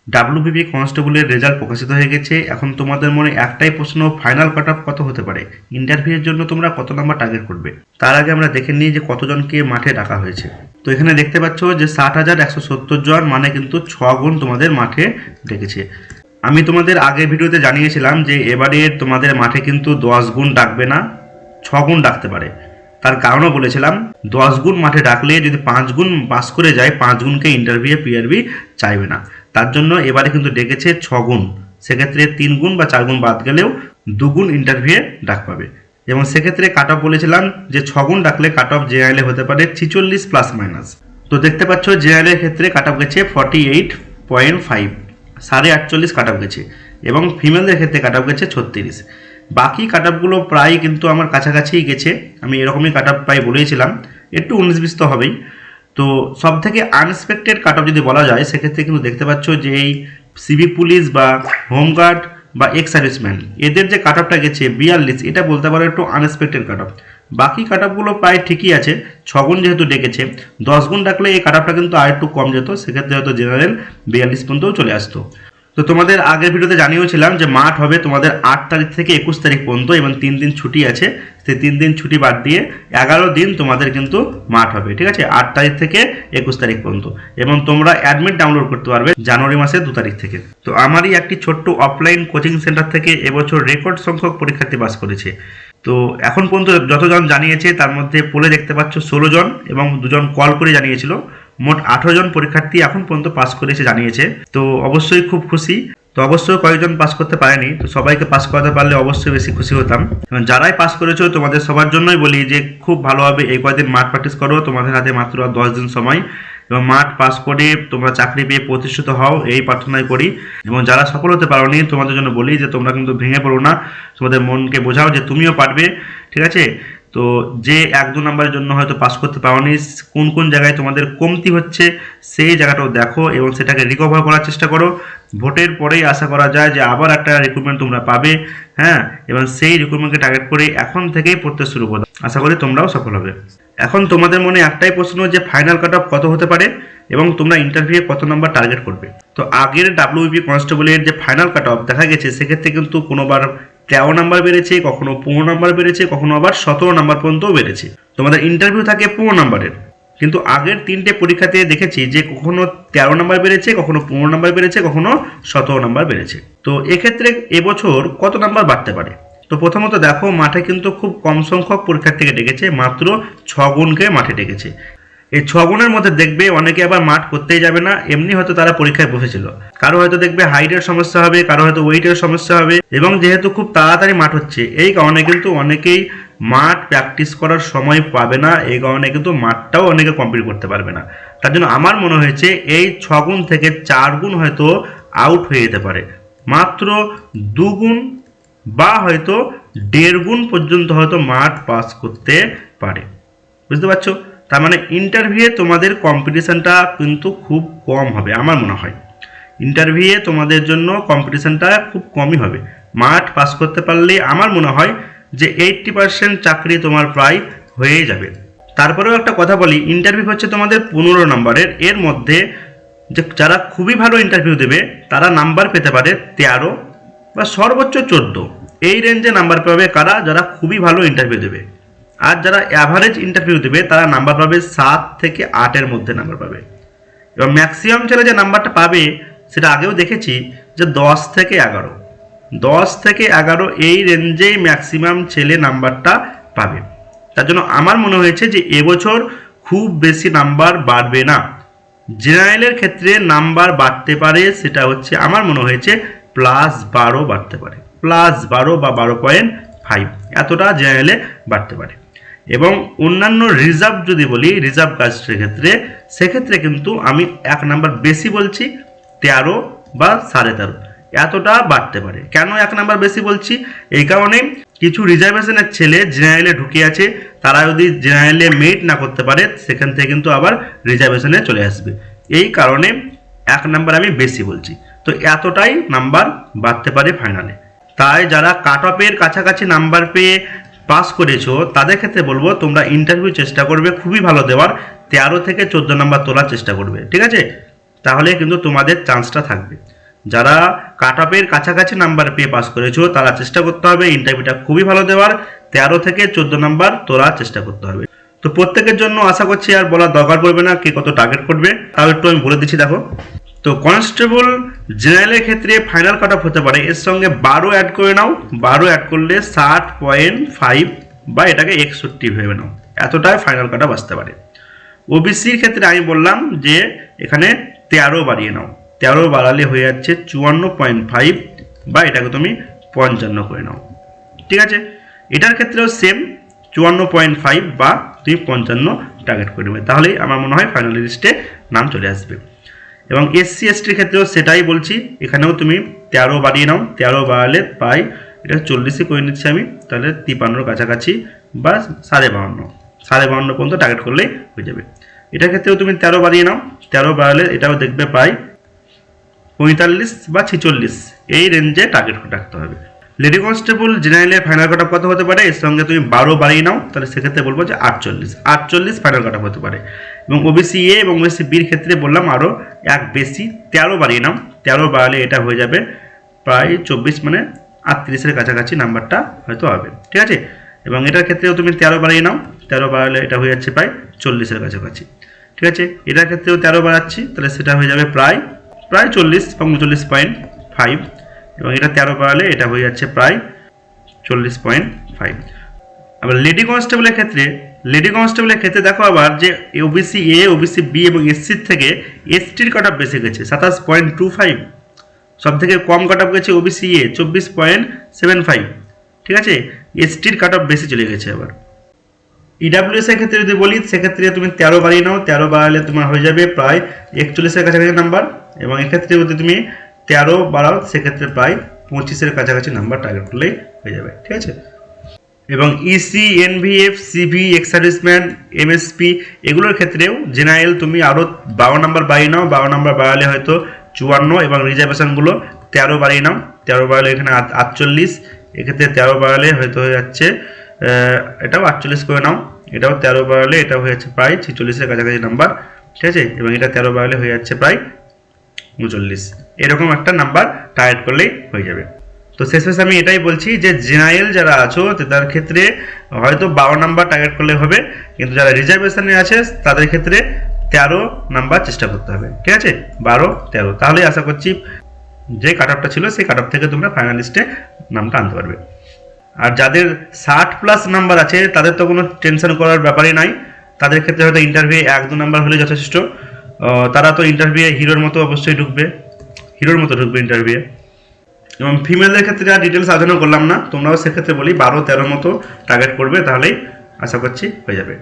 WBP কনস্টেবলের result প্রকাশিত হয়ে গেছে। এখন তোমাদের মনে একটাই প্রশ্ন, ফাইনাল কাট অফ কত হতে পারে, ইন্টারভিউয়ের জন্য তোমরা কত নাম্বার টার্গেট করবে। তার আগে আমরা দেখে নিই যে কতজনকে মাঠে ডাকা হয়েছে। তো এখানে দেখতে পাচ্ছ যে 60,170 জন, মানে কিন্তু 6 গুণ তোমাদের মাঠে ডেকেছে। আমি তোমাদের আগের ভিডিওতে জানিয়েছিলাম যে এবারে তোমাদের মাঠে কিন্তু 10 গুণ ডাকবে না, 6 গুণ ডাকতে পারে। তার কারণও বলেছিলাম 10 গুণ মাঠে ডাকলে যদি 5 গুণ পাস করে যায়, 5 গুণকে ইন্টারভিউ পিআরবি চাইবে না। তার জন্য এবারে কিন্তু ডেকেছে 6 গুণ। সেক্ষেত্রে 3 গুণ বা 4 গুণ বাদ গেলেও 2 গুণ ইন্টারভিউয়ে ডাক পাবে। এবং সেক্ষেত্রে কাট অফ বলেছিলাম যে 6 গুণ ডাকলে কাট অফ জেনারেলে হতে পারে 46 প্লাস মাইনাস। তো দেখতে পাচ্ছ জেনারেলের ক্ষেত্রে কাট অফ গেছে 48.5, 48.5 কাট অফ গেছে। এবং ফিমেলদের ক্ষেত্রে কাট অফ গেছে 36। বাকি কাট অফগুলো প্রায় কিন্তু আমার কাছাকাছিই গেছে। আমি এরকমই কাট অফ প্রায় বলেছিলাম, একটু 19-20 তো হবেই। তো সব থেকে আনএক্সপেক্টেড কাট অফ যদি বলা যায়, সেক্ষেত্রে কিন্তু দেখতে পাচ্ছ যে এই সিভিক পুলিশ বা হোমগার্ড বা এক্স সার্ভিসম্যান, এদের যে কাট অফটা গেছে 42, এটা বলতে পারো একটু আনএক্সপেক্টেড কাট অফ। বাকি কাট অফগুলো প্রায় ঠিকই আছে। 6 গুণ যেহেতু ডেকেছে, 10 গুণ ডাকলে এই কাট অফটা কিন্তু আর একটু কম যেত, সেক্ষেত্রে হয়তো জেনারেল 42 পর্যন্তও চলে আসতো। তো তোমাদের আগের ভিডিওতে জানিয়েছিলাম যে মাঠ হবে তোমাদের 8 তারিখ থেকে 21 তারিখ পর্যন্ত, এবং 3 দিন ছুটি আছে। সেই 3 দিন ছুটি বাদ দিয়ে 11 দিন তোমাদের কিন্তু মাঠ হবে, ঠিক আছে, 8 তারিখ থেকে 21 তারিখ পর্যন্ত। এবং তোমরা অ্যাডমিট ডাউনলোড করতে পারবে জানুয়ারি মাসের 2 তারিখ থেকে। তো আমারই একটি ছোট্ট অফলাইন কোচিং সেন্টার থেকে এবছর রেকর্ড সংখ্যক পরীক্ষার্থী পাস করেছে। তো এখন পর্যন্ত যতজন জানিয়েছে তার মধ্যে পোলে দেখতে পাচ্ছ 16 জন, এবং 2 জন কল করে জানিয়েছিল। মোট 18 জন পরীক্ষার্থী এখন পর্যন্ত পাস করেছে জানিয়েছে। তো অবশ্যই খুব খুশি। তো অবশ্যই কয়েকজন পাস করতে পারেনি, তো সবাইকে পাস করাতে পারলে অবশ্যই বেশি খুশি হতাম। যারাই পাস করেছো তোমাদের সবার জন্যই বলি যে খুব ভালোভাবে এই কয়েকদিন মাঠ প্র্যাকটিস করো, তোমাদের হাতে মাত্র 10 দিন সময়, এবং মাঠ পাস করে তোমরা চাকরি পেয়ে প্রতিষ্ঠিত হও, এই প্রার্থনাই করি। এবং যারা সফল হতে পারোনি তোমাদের জন্য বলি যে তোমরা কিন্তু ভেঙে পড়ো না, তোমাদের মনকে বোঝাও যে তুমিও পারবে, ঠিক আছে। তো যে 1-2 নাম্বারের জন্য হয়তো পাস করতে পারোনি, কোন কোন জায়গায় তোমাদের কমতি হচ্ছে সেই জায়গাটাও দেখো এবং সেটাকে রিকভার করার চেষ্টা করো। ভোটের পরেই আশা করা যায় যে আবার একটা রিক্রুটমেন্ট তোমরা পাবে, হ্যাঁ, এবং সেই রিক্রুটমেন্টকে টার্গেট করে এখন থেকেই পড়তে শুরু করো। আশা করি তোমরাও সফল হবে। এখন তোমাদের মনে একটাই প্রশ্ন যে ফাইনাল কাট অফ কত হতে পারে এবং তোমরা ইন্টারভিউয়ে কত নাম্বার টার্গেট করবে। তো আগের ডাব্লিউবিপি কনস্টেবলের যে ফাইনাল কাট অফ দেখা গেছে, সেক্ষেত্রে কিন্তু কোনোবার 13 নাম্বার বেড়েছে, কখনো 15 নাম্বার বেড়েছে, কখনো আবার 17 নাম্বার পর্যন্তও বেড়েছে। তোমাদের ইন্টারভিউ থাকে 15 নাম্বারের, কিন্তু আগের 3টে পরীক্ষাতে দেখেছি যে কখনো 13 নাম্বার বেড়েছে, কখনো 15 নাম্বার বেড়েছে, কখনো 17 নাম্বার বেড়েছে। তো এক্ষেত্রে এবছর কত নাম্বার বাড়তে পারে। তো প্রথমত দেখো, মাঠে কিন্তু খুব কম সংখ্যক পরীক্ষার্থীকে ডেকেছে, মাত্র 6 গুণকে মাঠে ডেকেছে। এই 6 গুণের মধ্যে দেখবে অনেকে আবার মাঠ করতেই যাবে না, এমনি হয়তো তারা পরীক্ষায় বসেছিল। কারো হয়তো দেখবে হাইটের সমস্যা হবে, কারো হয়তো ওয়েটের সমস্যা হবে, এবং যেহেতু খুব তাড়াতাড়ি মাঠ হচ্ছে এই কারণে কিন্তু অনেকেই মাঠ প্র্যাকটিস করার সময় পাবে না, এই কারণে কিন্তু মাঠটাও অনেকে কমপ্লিট করতে পারবে না। তার জন্য আমার মনে হয়েছে এই 6 গুণ থেকে 4 গুণ হয়তো আউট হয়ে যেতে পারে, মাত্র 2 গুণ বা হয়তো 1.5 গুণ পর্যন্ত হয়তো মাঠ পাস করতে পারে। বুঝতে পারছো? তার মানে ইন্টারভিউয়ে তোমাদের কম্পিটিশনটা কিন্তু খুব কম হবে আমার মনে হয়। ইন্টারভিউয়ে তোমাদের জন্য কম্পিটিশনটা খুব কমই হবে। মাঠ পাস করতে পারলে আমার মনে হয় যে 80% চাকরি তোমার প্রায় হয়ে যাবে। তারপরেও একটা কথা বলি, ইন্টারভিউ হচ্ছে তোমাদের 15 নম্বরের, এর মধ্যে যে যারা খুবই ভালো ইন্টারভিউ দেবে তারা নাম্বার পেতে পারে 13 বা সর্বোচ্চ 14, এই রেঞ্জে নাম্বার পাবে কারা, যারা খুবই ভালো ইন্টারভিউ দেবে। আর যারা অ্যাভারেজ ইন্টারভিউ দেবে তারা নাম্বার পাবে 7 থেকে 8-এর মধ্যে নাম্বার পাবে। এবং ম্যাক্সিমাম ছেলে যে নাম্বারটা পাবে সেটা আগেও দেখেছি যে 10 থেকে 11 এই রেঞ্জেই ম্যাক্সিমাম ছেলে নাম্বারটা পাবে। তার জন্য আমার মনে হয়েছে যে এবছর খুব বেশি নাম্বার বাড়বে না। জেনারেলের ক্ষেত্রে নাম্বার বাড়তে পারে, সেটা হচ্ছে আমার মনে হয়েছে +12 বাড়তে পারে, +12 বা 12.5 এতটা জেনারেলে বাড়তে পারে। এবং অন্যান্য রিজার্ভ যদি বলি, রিজার্ভ কাস্টের ক্ষেত্রে, সেক্ষেত্রে কিন্তু আমি 1 নাম্বার বেশি বলছি, 13 বা 13.5 এতটা বাড়তে পারে। কেন 1 নাম্বার বেশি বলছি? এই কারণে কিছু রিজার্ভেশনের ছেলে জেনারেলে ঢুকে আছে, তারা যদি জেনারেলে মেরিট না করতে পারে সেখান থেকে কিন্তু আবার রিজার্ভেশনে চলে আসবে। এই কারণে 1 নাম্বার আমি বেশি বলছি। তো এতটাই নাম্বার বাড়তে পারে ফাইনালে। তাই যারা কাট অফের কাছাকাছি নাম্বার পেয়ে পাস করেছো তাদের ক্ষেত্রে বলবো তোমরা ইন্টারভিউ চেষ্টা করবে খুবই ভালো দেওয়ার, 13 থেকে 14 নাম্বার তোলার চেষ্টা করবে, ঠিক আছে? তাহলে কিন্তু তোমাদের চান্সটা থাকবে। যারা কাট অফের কাছাকাছি নাম্বার পেয়ে পাস করেছো তারা চেষ্টা করতে হবে ইন্টারভিউটা খুবই ভালো দেওয়ার, 13 থেকে 14 নাম্বার তোলা চেষ্টা করতে হবে। তো প্রত্যেকের জন্য আশা করছি আর বলার দরকার পড়বে না কে কত টার্গেট করবে, তাও একটু আমি বলে দিচ্ছি। দেখো, তো কনস্টেবল জেনারেলের ক্ষেত্রে ফাইনাল কাট অফ হতে পারে, এর সঙ্গে 12 অ্যাড করে নাও, 12 অ্যাড করলে 60.5 বা এটাকে 61 ভেবে নাও, এতটাই ফাইনাল কাট অফ আসতে পারে। ওবিসির ক্ষেত্রে আমি বললাম যে এখানে 13 বাড়িয়ে নাও, 13 বাড়ালে হয়ে যাচ্ছে 54.5 বা এটাকে তুমি 55 করে নাও, ঠিক আছে। এটার ক্ষেত্রেও সেম 54.5 বা তুমি 55 টার্গেট করে নেবে, তাহলেই আমার মনে হয় ফাইনাল লিস্টে নাম চলে আসবে। এবং এসসি এসটির ক্ষেত্রেও সেটাই বলছি, এখানেও তুমি 13 বাড়িয়ে নাও, 13 বাড়ালে প্রায় এটা 40 করে নিচ্ছি আমি, তাহলে 53 কাছাকাছি বা 52.5 পর্যন্ত টার্গেট করলেই হয়ে যাবে। এটার ক্ষেত্রেও তুমি 13 বাড়িয়ে নাও, 13 বাড়ালে এটাও দেখবে প্রায় 45 বা 46 এই রেঞ্জে টার্গেট রাখতে হবে। লেডি কনস্টেবল জেনারেলের ফাইনাল কাট অফ কত হতে পারে, এর সঙ্গে তুমি 12 বাড়িয়ে নাও, তাহলে সেক্ষেত্রে বলবো যে 48 ফাইনাল কাট অফ হতে পারে। এবং ওবিসি এ এবং ওবিসি বির ক্ষেত্রে বললাম আরও এক বেশি, 13 বাড়িয়ে নাও, 13 বাড়ালে এটা হয়ে যাবে প্রায় 24 মানে 38-এর কাছাকাছি নাম্বারটা হয়তো হবে, ঠিক আছে। এবং এটার ক্ষেত্রেও তুমি 13 বাড়িয়ে নাও, 13 বাড়ালে এটা হয়ে যাচ্ছে প্রায় 40-এর কাছাকাছি, ঠিক আছে। এটার ক্ষেত্রেও 13 বাড়াচ্ছি, তাহলে সেটা হয়ে যাবে প্রায় 40 বা 39.5, এবং এটা 13 বাড়ালে এটা হয়ে যাচ্ছে প্রায় 40.5। আবার লেডি কনস্টেবলের ক্ষেত্রে দেখো আবার যে ওবিসি এ, ওবিসি বি এবং এসসির থেকে এসটির কাট অফ বেশি গেছে 27.25, সব থেকে কম কাট অফ গেছে ওবিসি এ 24.75, ঠিক আছে। এসটির কাট অফ বেশি চলে গেছে। আবার ইডাব্লিউএস এর ক্ষেত্রে যদি বলি, সেক্ষেত্রে তুমি 13 বাড়িয়ে নাও, 13 বাড়ালে তোমার হয়ে যাবে প্রায় 41-এর কাছাকাছি নাম্বার, এবং এক্ষেত্রে যদি তুমি 13 বাড়াও সেক্ষেত্রে প্রায় 25-এর কাছাকাছি নাম্বার টার্গেট করলেই হয়ে যাবে, ঠিক আছে। এবং EC, NVF, CV, ex serviceman, MSP এগুলোর ক্ষেত্রেও জেনারেল তুমি আরও 12 নাম্বার বাড়িয়ে নাও, 12 নাম্বার বাড়ালে হয়তো 54, এবং রিজার্ভেশনগুলো 13 বাড়িয়ে নাও, 13 বাড়ালে এখানে 48, এক্ষেত্রে 13 বাড়ালে হয়তো হয়ে যাচ্ছে এটাও 48 করে নাও, এটাও 13 বাড়ালে এটা হয়ে যাচ্ছে প্রায় 46-এর কাছাকাছি নাম্বার, ঠিক আছে। এবং এটা 13 বাড়ালে হয়ে যাচ্ছে প্রায় 39, এরকম একটা নাম্বার টার্গেট করলেই হয়ে যাবে। তো শেষে আমি এটাই বলছি যে জেনারেল যারা আছো তাদের ক্ষেত্রে হয়তো 12 নাম্বার টার্গেট করলে হবে, কিন্তু যারা রিজার্ভেশনে আছে তাদের ক্ষেত্রে 13 নাম্বার চেষ্টা করতে হবে, ঠিক আছে। 12-13, তাহলেই আশা করছি যে কাট অফটা ছিল সেই কাট অফ থেকে তোমরা ফাইনাল লিস্টে নামটা আনতে পারবে। আর যাদের 60+ নাম্বার আছে তাদের তো কোনো টেনশন করার ব্যাপারই নাই, তাদের ক্ষেত্রে হয়তো ইন্টারভিউ 1-2 নাম্বার হলে যথেষ্ট, তারা তো ইন্টারভিউ হিরোর মতো অবশ্যই ঢুকবে ইন্টারভিউ। এবং ফিমেলদের ক্ষেত্রে আর ডিটেলস আলোচনা করলাম না, তোমরাও সেক্ষেত্রে বলি 12-13 মতো টার্গেট করবে, তাহলেই আশা করছি হয়ে যাবে।